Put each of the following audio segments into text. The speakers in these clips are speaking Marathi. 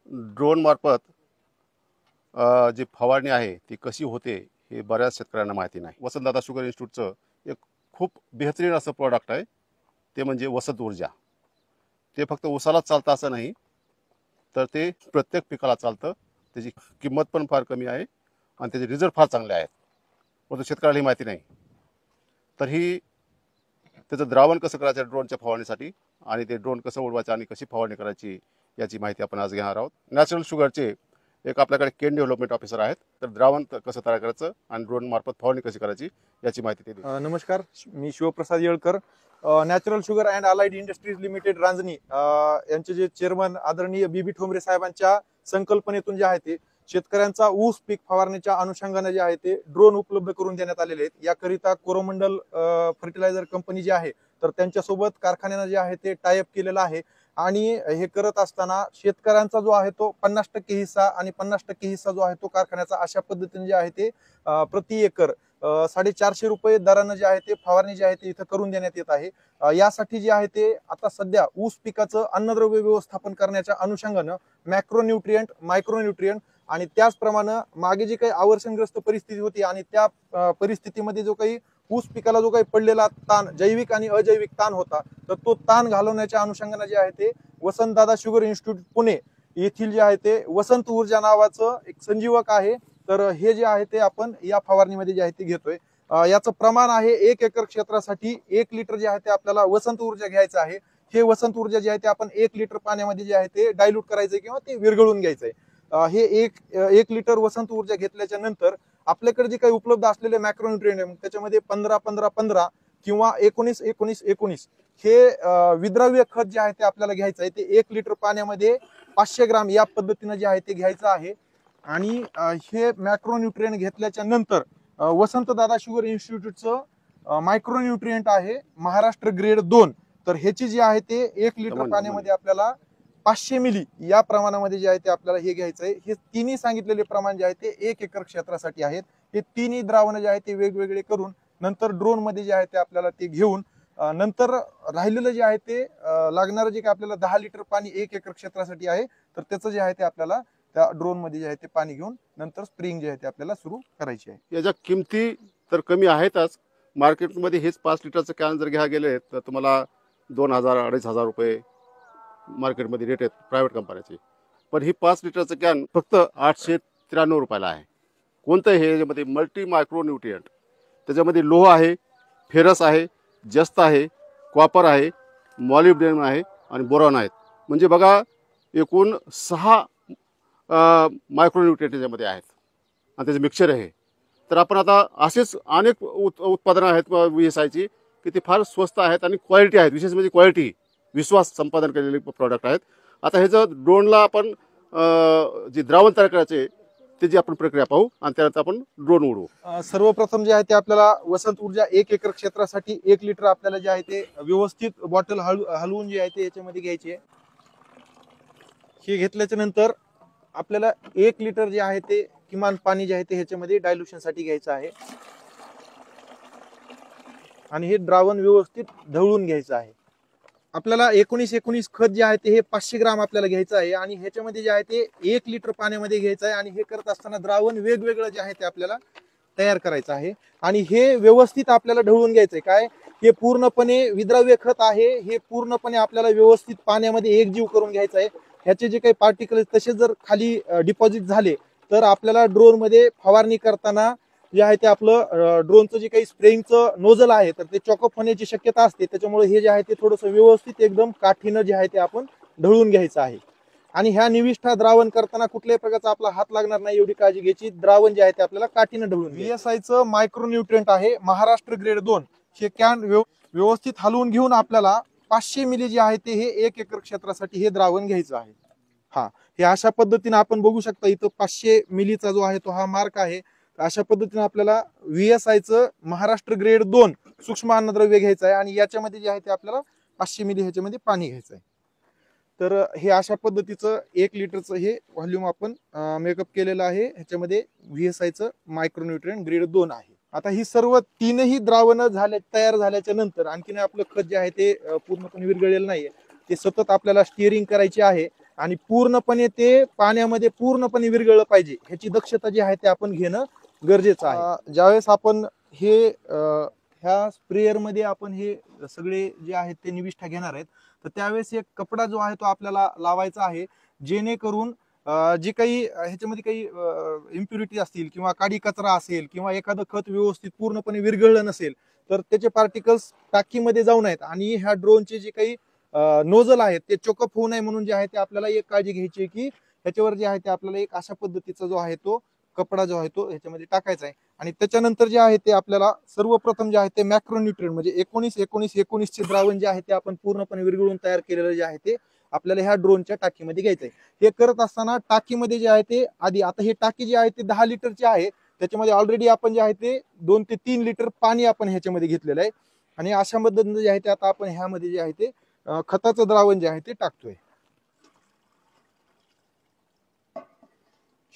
ड्रोन मार्फत जी फवारणी आहे ती कशी होते हे बऱ्याच शेतकऱ्यांना माहिती नाही. वसंतदादा शुगर इन्स्टिट्यूटचं एक खूप बेहतरीन असं प्रॉडक्ट आहे, ते म्हणजे वसंत ऊर्जा. ते फक्त ऊसालाच चालतं असं नाही, तर ते प्रत्येक पिकाला चालतं. त्याची किंमत पण फार कमी आहे आणि त्याचे रिझल्ट फार चांगले आहेत, परंतु शेतकऱ्याला ही माहिती नाही. तर ही त्याचं द्रावण कसं करायचं ड्रोनच्या फवारणीसाठी आणि ते ड्रोन कसं उडवायचं आणि कशी फवारणी करायची याची माहिती आपण आज घेणार आहोत. नॅचरल शुगरचे एक आपल्याकडे केन डेव्हलपमेंट ऑफिसर आहेत, तर द्रावण कसं तयार करायचं आणि ड्रोन मार्फत फवारणी कशी करायची याची माहिती ते देतील. नमस्कार, मी Shivprasad Yelkar, natural sugar and allied industries limited Ranjani यांचे जे चेअरमन आदरणीय बीबी ठोंबरे साहेबांच्या संकल्पनेतून जे आहे ते शेतकऱ्यांचा ऊस पीक फवारणीच्या अनुषंगाने जे आहे ते ड्रोन उपलब्ध करून देण्यात आलेले आहेत. याकरिता कोरोमंडल फर्टिलायझर कंपनी जी आहे तर त्यांच्यासोबत कारखान्यानं जे आहे ते टायअप केलेलं आहे. आणि हे करत असताना शेतकऱ्यांचा जो आहे तो 50% हिस्सा आणि 50% हिस्सा जो आहे तो कारखान्याचा, अशा पद्धतीने जे आहे ते प्रति एकर 450 रुपये दरानं जे आहे ते फवारणी जी आहे ते इथं करून देण्यात येत आहे. यासाठी जे आहे ते आता सध्या ऊस पिकाचं अन्नद्रव्य व्यवस्थापन करण्याच्या अनुषंगानं मॅक्रोन्यूट्रियंट, मायक्रोन्यूट्रियंट आणि त्याचप्रमाणे मागे जी काही आवर्षणग्रस्त परिस्थिती होती आणि त्या परिस्थितीमध्ये जो काही ऊस पिकाला जो काही पडलेला ताण, जैविक आणि अजैविक ताण होता, तर तो ताण घालवण्याच्या अनुषंगाने जे आहे ते वसंतदादा शुगर इन्स्टिट्यूट पुणे येथील जे आहे ते वसंत ऊर्जा नावाचं एक संजीवक आहे. तर हे जे आहे ते आपण या फवारणीमध्ये जे आहे ते घेतोय. याचं प्रमाण आहे 1 एकर क्षेत्रासाठी 1 लिटर जे आहे ते आपल्याला वसंत ऊर्जा घ्यायचं आहे. हे वसंत ऊर्जा जे आहे ते आपण 1 लिटर पाण्यामध्ये जे आहे ते डायल्यूट करायचंय किंवा ते विरघळून घ्यायचंय. हे एक लिटर वसंत ऊर्जा घेतल्याच्या नंतर आपल्याकडे जे काही उपलब्ध असलेले मॅक्रोन्यूट्रिएंट त्याच्यामध्ये 15-15-15 किंवा 19-19-19 हे विद्राव्य खत जे आहे ते आपल्याला घ्यायचं आहे. ते 1 लिटर पाण्यामध्ये 500 ग्राम या पद्धतीनं जे आहे ते घ्यायचं आहे. आणि हे मॅक्रोन्यूट्रिएंट घेतल्याच्या नंतर वसंतदादा शुगर इन्स्टिट्यूटचं मायक्रोन्यूट्रिएंट आहे महाराष्ट्र ग्रेड 2. तर ह्याची जी आहे ते 1 लिटर पाण्यामध्ये आपल्याला 500 मिली या प्रमाणामध्ये जे आहे ते आपल्याला हे घ्यायचं आहे. हे तिन्ही सांगितलेले प्रमाण जे आहे ते 1 एकर क्षेत्रासाठी आहेत. हे तिन्ही द्रावण जे आहे ते वेगवेगळे करून नंतर ड्रोन मध्ये जे आहे ते आपल्याला ते घेऊन नंतर राहिलेलं जे आहे ते लागणारं जे काही आपल्याला 10 लिटर पाणी 1 एकर क्षेत्रासाठी आहे, तर त्याचं जे आहे ते आपल्याला त्या ड्रोन मध्ये जे आहे ते पाणी घेऊन नंतर स्प्रिंग जे आहे ते आपल्याला सुरू करायची आहे. याच्या किमती तर कमी आहेतच. मार्केटमध्ये हेच 5 लिटरचं कॅन जर घ्या गेले तर तुम्हाला 2000-2500 रुपये मार्केटमध्ये रेट आहेत प्रायव्हेट कंपन्याचे. पण ही 5 लिटरचं कॅन फक्त 893 रुपयाला आहे. कोणतं हे याच्यामध्ये मल्टी मायक्रो न्यूट्रिएंट, त्याच्यामध्ये लोह आहे, फेरस आहे, जस्त आहे, कॉपर आहे, मॉलिब्डेनम आहे आणि बोरॉन आहेत. म्हणजे बघा एकूण 6 मायक्रोन्यूट्रिएंट त्याच्यामध्ये आहेत आणि त्याचं मिक्सचर आहे. तर आपण आता असेच अनेक उत्पादनं आहेत VSIची की ती फार स्वस्त आहेत आणि क्वालिटी आहेत. विशेष म्हणजे क्वालिटी, विश्वास संपादन केलेले प्रॉडक्ट आहेत. आता ह्याचं ड्रोनला आपण जे द्रावण तयार करायचे त्याची आपण प्रक्रिया पाहू आणि त्यानंतर आपण ड्रोन उडवू. सर्वप्रथम जे आहे ते आपल्याला वसंत ऊर्जा 1 एकर क्षेत्रासाठी 1 लिटर आपल्याला जे आहे ते व्यवस्थित बॉटल हलवून जे आहे ते याच्यामध्ये घ्यायचे. हे घेतल्याच्या नंतर आपल्याला 1 लिटर जे आहे ते किमान पाणी जे आहे ते ह्याच्यामध्ये डायल्युशन साठी घ्यायचं आहे आणि हे द्रावण व्यवस्थित ढवळून घ्यायचं आहे. आपल्याला 19-19 खत जे आहे ते हे 500 ग्राम आपल्याला घ्यायचं आहे आणि ह्याच्यामध्ये जे आहे ते 1 लिटर पाण्यामध्ये घ्यायचं आहे. आणि हे करत असताना द्रावण वेगवेगळं जे आहे ते आपल्याला तयार करायचं आहे आणि हे व्यवस्थित आपल्याला ढवळून घ्यायचंय. काय, हे पूर्णपणे विद्राव्य खत आहे, हे पूर्णपणे आपल्याला व्यवस्थित पाण्यामध्ये एकजीव करून घ्यायचं आहे. ह्याचे जे काही पार्टिकल तसे जर खाली डिपॉझिट झाले तर आपल्याला ड्रोन मध्ये फवारणी करताना जे आहे ते आपलं ड्रोनचं जे काही स्प्रेइंगचं नोझल आहे तर ते चॉकअप होण्याची शक्यता असते. त्याच्यामुळे हे जे आहे ते थोडंसं व्यवस्थित एकदम काठीनं जे आहे ते आपण ढवळून घ्यायचं आहे. आणि ह्या निविष्ठा द्रावण करताना कुठल्याही प्रकारचा आपला हात लागणार नाही एवढी काळजी घ्यायची. द्रावण जे आहे ते आपल्याला काठीनं ढवळून. VSIचं मायक्रोन्यूट्रिएंट आहे महाराष्ट्र ग्रेड 2. हे कॅन व्यवस्थित हलवून घेऊन आपल्याला 500 मिली जे आहे ते हे 1 एकर क्षेत्रासाठी हे द्रावण घ्यायचं आहे. हे अशा पद्धतीने आपण बघू शकता इथं 500 मिलीचा जो आहे तो हा मार्क आहे. अशा पद्धतीने आपल्याला VSIचं महाराष्ट्र ग्रेड 2 सूक्ष्म अन्नद्रव्य घ्यायचं आहे आणि याच्यामध्ये जे आहे ते आपल्याला 500 मिली ह्याच्यामध्ये पाणी घ्यायचं आहे. तर हे अशा पद्धतीचं 1 लिटरचं हे व्हॉल्यूम आपण मेकअप केलेलं आहे. ह्याच्यामध्ये VSIचं मायक्रोन्यूट्रिएंट ग्रेड 2 आहे. आता ही सर्व तीनही द्रावणं तयार झाल्याच्या नंतर आणखीन आपलं खत जे आहे ते पूर्णपणे विरघळलेलं नाहीये. ते सतत आपल्याला स्टिअरिंग करायचे आहे आणि पूर्णपणे ते पाण्यामध्ये पूर्णपणे विरघळलं पाहिजे, ह्याची दक्षता जी आहे ते आपण घेणं गरजेचं आहे. ज्यावेळेस आपण हे ह्या स्प्रेअर मध्ये आपण हे सगळे जे आहेत ते निविष्ठा घेणार आहेत, तर त्यावेळेस एक कपडा जो आहे तो आपल्याला लावायचा आहे, जेणेकरून जी काही ह्याच्यामध्ये काही इम्प्युरिटी असतील किंवा काडी कचरा असेल किंवा एखादं खत व्यवस्थित पूर्णपणे विरघळलं नसेल तर त्याचे पार्टिकल्स टाकीमध्ये जाऊ नयेत आणि ह्या ड्रोनचे जे काही नोझल आहेत ते चोकअप होऊ नये म्हणून जे आहे ते आपल्याला एक काळजी घ्यायची आहे की ह्याच्यावर जे आहे ते आपल्याला एक अशा पद्धतीचा जो आहे तो कपडा जो आहे तो ह्याच्यामध्ये टाकायचा आहे. आणि त्याच्यानंतर जे आहे ते आपल्याला सर्वप्रथम जे आहे ते मॅक्रोन्यूट्रिएंट म्हणजे 19-19-19 चे द्रावण जे आहे ते आपण पूर्णपणे विरघळून तयार केलेलं जे आहे ते आपल्याला ह्या ड्रोनच्या टाकीमध्ये घ्यायचंय. हे करत असताना टाकीमध्ये जे आहे ते आधी आता हे टाकी जी आहे ते 10 लिटरची आहे, त्याच्यामध्ये ऑलरेडी आपण जे आहे ते 2 ते 3 लिटर पाणी आपण ह्याच्यामध्ये घेतलेलं आहे आणि अशा पद्धतीने जे आहे ते आता आपण ह्यामध्ये जे आहे ते खताचं द्रावण जे आहे ते टाकतोय.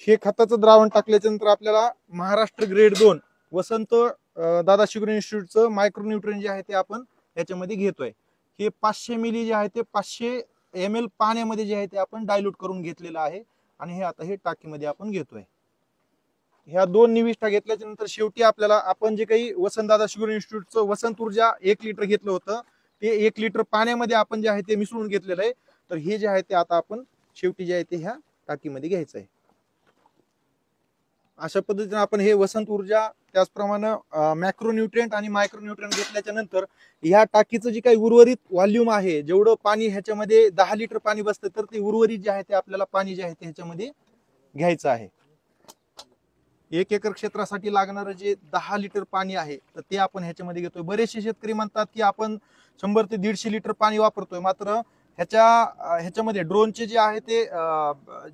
हे खताचं द्रावण टाकल्याच्या नंतर आपल्याला महाराष्ट्र ग्रेड 2 वसंत दादा शुगर इन्स्टिट्यूटचं मायक्रोन्यूट्रिएंट जे आहे ते आपण याच्यामध्ये घेतोय. हे 500 मिली जे आहे ते 500 ml पाण्यामध्ये जे आहे ते आपण डायल्यूट करून घेतलेलं आहे आणि हे आता हे टाकीमध्ये आपण घेतोय. ह्या 2 निविष्ठा घेतल्याच्या नंतर शेवटी आपल्याला आपण जे काही वसंतदादा शुगर इन्स्टिट्यूटचं वसंत ऊर्जा 1 लिटर घेतलं होतं ते 1 लिटर पाण्यामध्ये आपण जे आहे ते मिसळून घेतलेलं आहे. तर हे जे आहे ते आता आपण शेवटी जे आहे ते ह्या टाकीमध्ये घ्यायचं आहे. अशा पद्धतीने आपण हे वसंत ऊर्जा त्याचप्रमाणे मॅक्रोन्यूट्रिएंट आणि मायक्रोन्यूट्रिएंट घेतल्याच्या नंतर ह्या टाकीचं जे काही उर्वरित व्हॉल्यूम आहे, जेवढं पाणी ह्याच्यामध्ये 10 लिटर पाणी बसतं तर ते उर्वरित जे आहे ते आपल्याला पाणी जे आहे ते ह्याच्यामध्ये घ्यायचं आहे. 1 एकर क्षेत्रासाठी लागणारं जे 10 लिटर पाणी आहे तर ते आपण ह्याच्यामध्ये घेतोय. बरेचसे शेतकरी म्हणतात की आपण 100 ते 150 लिटर पाणी वापरतोय, मात्र ह्याच्यामध्ये ड्रोनचे जे आहे ते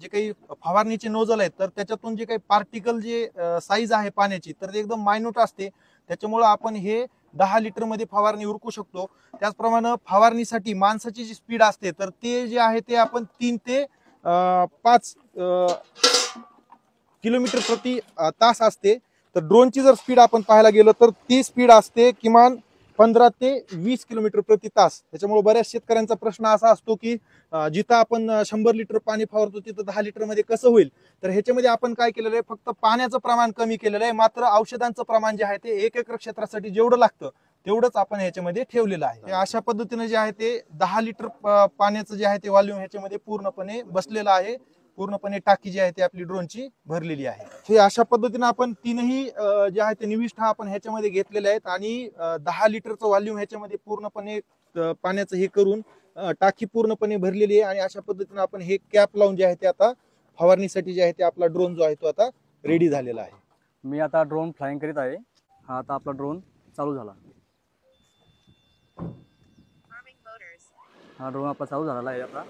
जे काही फवारणीचे नोझल आहेत तर त्याच्यातून जे काही पार्टिकल जे साईज आहे पाण्याची तर ते एकदम मायन्यूट असते. त्याच्यामुळे आपण हे 10 लिटर मध्ये फवारणी उरकू शकतो. त्याचप्रमाणे फवारणीसाठी माणसाची जी स्पीड असते तर ते जे आहे ते आपण 3 ते 5 किलोमीटर प्रति तास असते. तर ड्रोनची जर स्पीड आपण पाहायला गेलो तर ती स्पीड असते किमान 15 ते 20 किलोमीटर प्रति तास. त्याच्यामुळे बऱ्याच शेतकऱ्यांचा प्रश्न असा असतो की जिथं आपण 100 लिटर पाणी फवारतो तिथं 10 लिटर मध्ये कसं होईल. तर ह्याच्यामध्ये आपण काय केलेलं आहे, फक्त पाण्याचं प्रमाण कमी केलेलं आहे, मात्र औषधांचं प्रमाण जे आहे ते 1 एकर क्षेत्रासाठी जेवढं लागतं तेवढंच आपण ह्याच्यामध्ये ठेवलेलं आहे. अशा पद्धतीने जे आहे ते 10 लिटर पाण्याचं जे आहे ते व्हॉल्यूम ह्याच्यामध्ये पूर्णपणे बसलेलं आहे. पूर्णपणे टाकी जी आहे ती आपली ड्रोनची भरलेली आहे. हे अशा पद्धतीने आपण तीनही जे आहे ते निविष्ठा आपण ह्याच्यामध्ये घेतलेले आहेत आणि 10 लिटरचं व्हॉल्यूम ह्याच्यामध्ये पूर्णपणे पाण्याचं हे करून टाकी पूर्णपणे भरलेली आहे आणि अशा पद्धतीने आपण हे कॅप लावून जे आहे ते आता फवारणीसाठी जे आहे ते आपला ड्रोन जो आहे तो आता रेडी झालेला आहे. मी आता ड्रोन फ्लाइंग करीत आहे. हा आता आपला ड्रोन चालू झाला. हा ड्रोन आपला चालू झालेला आहे आता.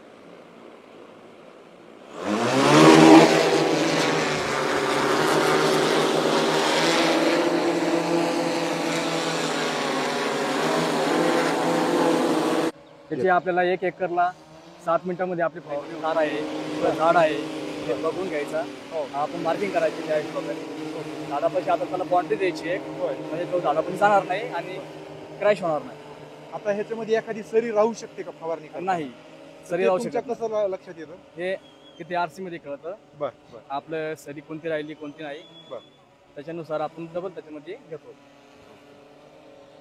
त्याची आपल्याला 1 एकरला 7 मिनिटांमध्ये आपली फवारणी होणार आहे. झाड आहे ते बघून घ्यायचा, आपण मार्किंग करायची त्या हिशोबाने. झाडापाशी आता त्याला बाउंड्री द्यायची एक, म्हणजे तो झाडापाशी जाणार नाही आणि क्रॅश होणार नाही. आता ह्याच्यामध्ये एखादी सरी राहू शकते का फवारणी करताना? नाही, सरी राहू तुमच्या शकत कसं लक्षात येतं? हे किती आरसी मध्ये कळतं. बर बर आपलं सरी कोणती राहिली कोणती नाही, बर. त्याच्यानुसार आपण डबल त्याच्यामध्ये घेतो.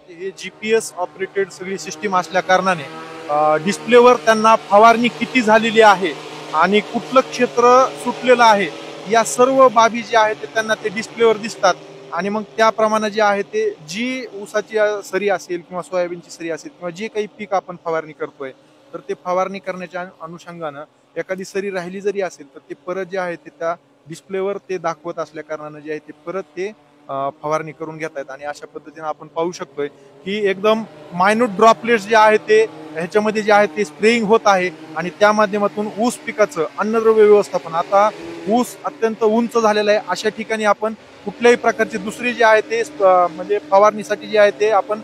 हे जीपीएस ऑपरेटेड सगळी सिस्टीम असल्या कारणाने डिस्प्लेवर त्यांना फवारणी किती झालेली आहे आणि कुठलं क्षेत्र सुटलेलं आहे या सर्व बाबी जे आहेत ते त्यांना ते डिस्प्लेवर दिसतात आणि मग त्याप्रमाणे जे आहे ते जी ऊसाची सरी असेल किंवा सोयाबीनची सरी असेल किंवा जे काही पीक आपण फवारणी करतोय तर ते फवारणी करण्याच्या अनुषंगानं एखादी सरी राहिली जरी असेल तर ते परत जे आहे ते त्या डिस्प्लेवर ते दाखवत असल्या कारणानं जे आहे ते परत ते फवारणी करून घेत आहेत. आणि अशा पद्धतीने आपण पाहू शकतोय की एकदम मायन्यूट ड्रॉपलेट्स जे आहेत ते ह्याच्यामध्ये जे आहे ते स्प्रेइंग होत आहे आणि त्या माध्यमातून ऊस पिकाचं अन्नद्रव्य व्यवस्थापन. आता ऊस अत्यंत उंच झालेला आहे, अशा ठिकाणी आपण कुठल्याही प्रकारचे दुसरे जे आहे ते म्हणजे फवारणीसाठी जे आहे ते आपण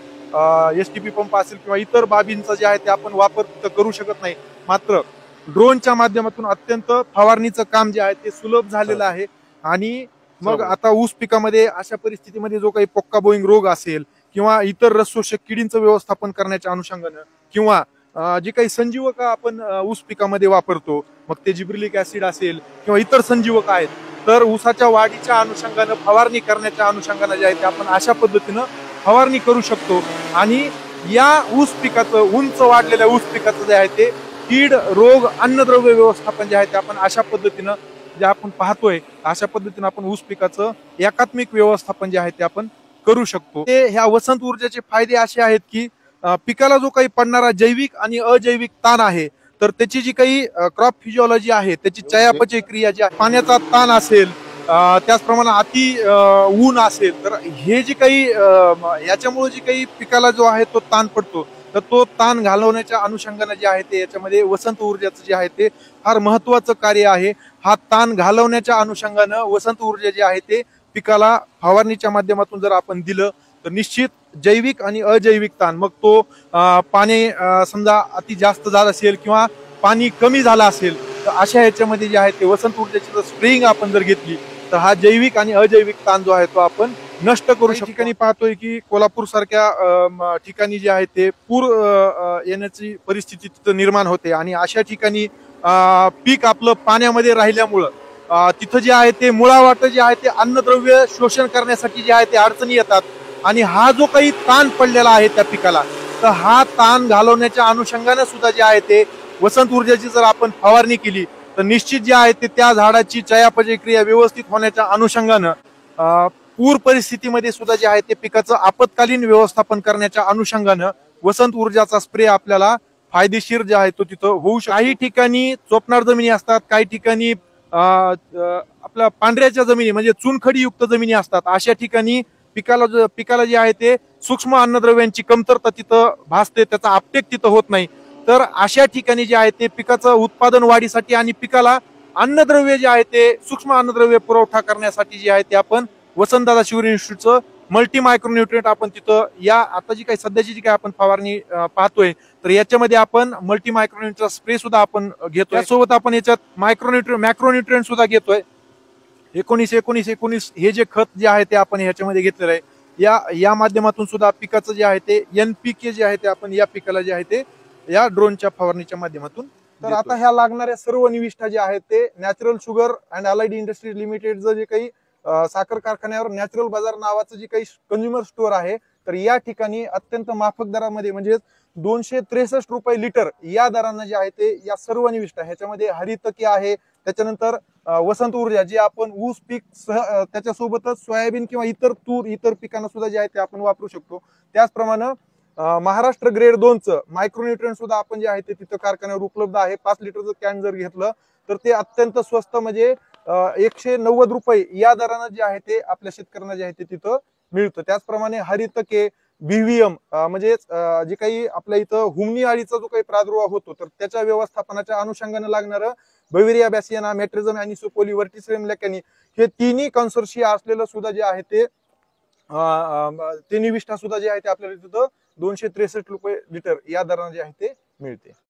STP पंप असेल किंवा इतर बाबींचा जे आहे ते आपण वापर करू शकत नाही. मात्र ड्रोनच्या माध्यमातून अत्यंत फवारणीचं काम जे आहे ते सुलभ झालेलं आहे. आणि मग आता ऊस पिकामध्ये अशा परिस्थितीमध्ये जो काही पोक्का बोईंग रोग असेल किंवा इतर रसशोषक किडींचं व्यवस्थापन करण्याच्या अनुषंगानं किंवा जी काही संजीवक आपण ऊस पिकामध्ये वापरतो, मग ते जिब्रिलिक ऍसिड असेल किंवा इतर संजीवक आहेत, तर ऊसाच्या वाढीच्या अनुषंगानं फवारणी करण्याच्या अनुषंगानं जे आहे ते आपण अशा पद्धतीनं फवारणी करू शकतो. आणि या ऊस पिकाचं, उंच वाढलेल्या ऊस पिकाचं जे आहे ते कीड, रोग, अन्नद्रव्य व्यवस्थापन जे आहे ते आपण अशा पद्धतीनं जे आपण पाहतोय, अशा पद्धतीनं आपण ऊस पिकाचं एकात्मिक व्यवस्थापन जे आहे ते आपण करू शकतो. ते ह्या वसंत ऊर्जेचे फायदे असे आहेत की पिकाला जो काही पडणारा जैविक आणि अजैविक ताण आहे, तर त्याची जी काही क्रॉप फिजिओलॉजी आहे, त्याची चयापचय क्रिया जी आहे, पाण्याचा ताण असेल, त्याचप्रमाणे ऊन असेल, तर हे जे काही याच्यामुळे जे काही पिकाला जो आहे तो ताण पडतो, तर तो ताण घालवण्याच्या अनुषंगाने जे आहे ते याच्यामध्ये वसंत ऊर्जेचं जे आहे ते फार महत्वाचं कार्य आहे. हा ताण घालवण्याच्या अनुषंगानं वसंत ऊर्जा जे आहे ते पिकाला फवारणीच्या माध्यमातून जर आपण दिलं, तर निश्चित जैविक आणि अजैविक ताण, मग तो पाणी समजा अति जास्त झालं असेल किंवा पाणी कमी झालं असेल, तर अशा ह्याच्यामध्ये जे आहे ते वसंत ऊर्जेची स्प्रेइंग आपण जर घेतली, तर हा जैविक आणि अजैविक ताण जो आहे तो आपण नष्ट करू शकतो. ठिकाणी पाहतोय की कोल्हापूर सारख्या ठिकाणी जे आहे ते पूर येण्याची परिस्थिती तिथं निर्माण होते, आणि अशा ठिकाणी पीक आपलं पाण्यामध्ये राहिल्यामुळं तिथं जे आहे ते मुळावाट जे आहे ते अन्नद्रव्य शोषण करण्यासाठी जे आहे ते अडचणी येतात. आणि हा जो काही ताण पडलेला आहे त्या पिकाला, तर हा ताण घालवण्याच्या अनुषंगाने सुद्धा जे आहे ते वसंत ऊर्जेची जर आपण फवारणी केली, तर निश्चित जे आहे ते त्या झाडाची चयापचय क्रिया व्यवस्थित होण्याच्या अनुषंगानं पूर परिस्थितीमध्ये सुद्धा जे आहे ते पिकाचं आपत्कालीन व्यवस्थापन करण्याच्या अनुषंगानं वसंत ऊर्जाचा स्प्रे आपल्याला फायदेशीर जे आहे तो तिथं होऊ शकतो. काही ठिकाणी चोपणार जमिनी असतात, काही ठिकाणी आपल्या पांढऱ्याच्या जमिनी म्हणजे चुनखडीयुक्त जमिनी असतात. अशा ठिकाणी पिकाला जे आहे ते सूक्ष्म अन्नद्रव्यांची कमतरता तिथं भासते, त्याचा आपटेक तिथं होत नाही. तर अशा ठिकाणी जे आहे ते पिकाचं उत्पादन वाढीसाठी आणि पिकाला अन्नद्रव्य जे आहे ते सूक्ष्म अन्नद्रव्य पुरवठा करण्यासाठी जे आहे ते आपण वसंतदादा शुगर इन्स्टिट्यूटचं मल्टी मायक्रोन्युट्रिएंट आपण तिथं या आता जी काही सध्याची जी काही आपण फवारणी पाहतोय, तर याच्यामध्ये आपण मल्टी मायक्रोन्युट्रिएंटचा स्प्रे सुद्धा आपण घेतोय. त्यासोबत आपण याच्यात मॅक्रोन्युट्रिएंट सुद्धा घेतोय. 19-19-19 हे जे खत जे आहे ते आपण ह्याच्यामध्ये घेतलेलं आहे. या माध्यमातून सुद्धा पिकाचं जे आहे ते NPK जे आहे ते आपण या पिकाला जे आहे ते या ड्रोनच्या फवारणीच्या माध्यमातून. तर आता ह्या लागणाऱ्या सर्व निविष्ठा जे आहेत ते natural sugar and allied industries लिमिटेडचं जे काही साखर कारखान्यावर नॅचरल बाजार नावाचं जे काही कंझ्युमर स्टोअर आहे, तर या ठिकाणी अत्यंत माफक दरामध्ये म्हणजे 263 रुपये लिटर या दरानं जे आहे ते या सर्व निविष्ठा, ह्याच्यामध्ये हरितकी आहे, त्याच्यानंतर वसंत ऊर्जा जे आपण ऊस पीक त्याच्यासोबतच सोयाबीन किंवा इतर पिकांना सुद्धा जे आहे ते आपण वापरू शकतो. त्याचप्रमाणे महाराष्ट्र ग्रेड 2चं मायक्रोन्युट्रिएंट सुद्धा आपण जे आहे ते तिथं कारखान्यावर उपलब्ध आहे. 5 लिटरचं कॅन जर घेतलं तर ते अत्यंत स्वस्त म्हणजे 190 रुपये या दरानं जे आहे ते आपल्या शेतकऱ्यांना जे आहे ते तिथं मिळतं. त्याचप्रमाणे हरितके, BVM म्हणजे जे काही आपल्या इथं हुमणी अळीचा जो काही प्रादुर्भाव होतो, तर त्याच्या व्यवस्थापनाच्या अनुषंगाने लागणारं बवेरिया बॅसियाना, मेट्रिझम अॅनिसोपोली, व्हर्टिसिरम लॅकॅनी हे तिन्ही कन्सोर्शिया असलेलं सुद्धा जे आहे ते निविष्ठा सुद्धा जे आहे ते आपल्याला तिथं 263 रुपये लिटर या दराने जे आहे ते मिळते.